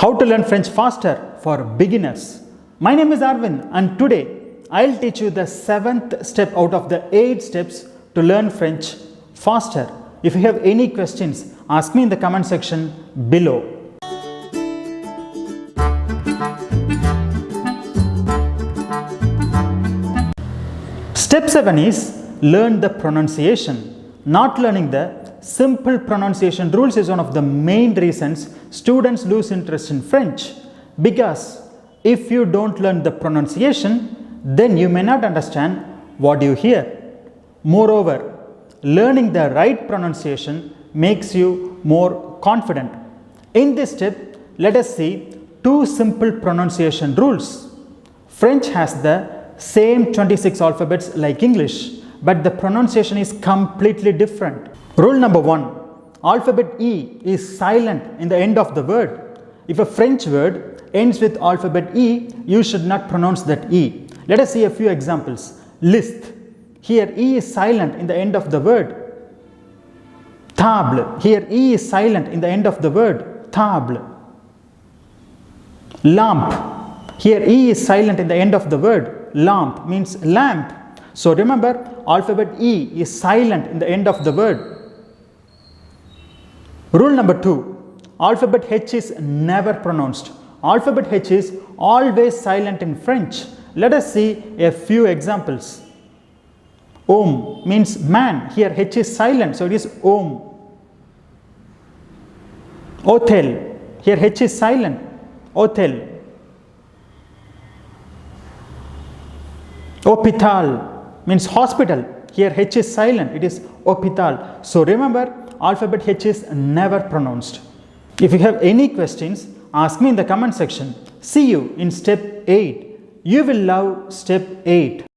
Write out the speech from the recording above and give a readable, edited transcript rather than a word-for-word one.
How to learn French faster for beginners. My name is Arvind and today I'll teach you the 7th step out of the 8 steps to learn French faster. If you have any questions, ask me in the comment section below. Step 7 is learn the pronunciation. Not learning the simple pronunciation rules is one of the main reasons students lose interest in French, because if you don't learn the pronunciation, then you may not understand what you hear. Moreover, learning the right pronunciation makes you more confident. In this step, let us see 2 simple pronunciation rules. French has the same 26 alphabets like English, but the pronunciation is completely different. Rule number 1. Alphabet E is silent in the end of the word. If a French word ends with alphabet E, you should not pronounce that E. Let us see a few examples. List. Here E is silent in the end of the word. Table. Here E is silent in the end of the word. Table. Lamp. Here E is silent in the end of the word. Lamp means lamp. So remember, alphabet E is silent in the end of the word. Rule number 2. Alphabet H is never pronounced. Alphabet H is always silent in French. Let us see a few examples. Homme means man. Here H is silent, so it is homme. Hotel. Here H is silent. Hotel. Hôpital means hospital. Here H is silent, it is hôpital. So remember, alphabet H is never pronounced. If you have any questions, ask me in the comment section. See you in step 8. You will love step 8.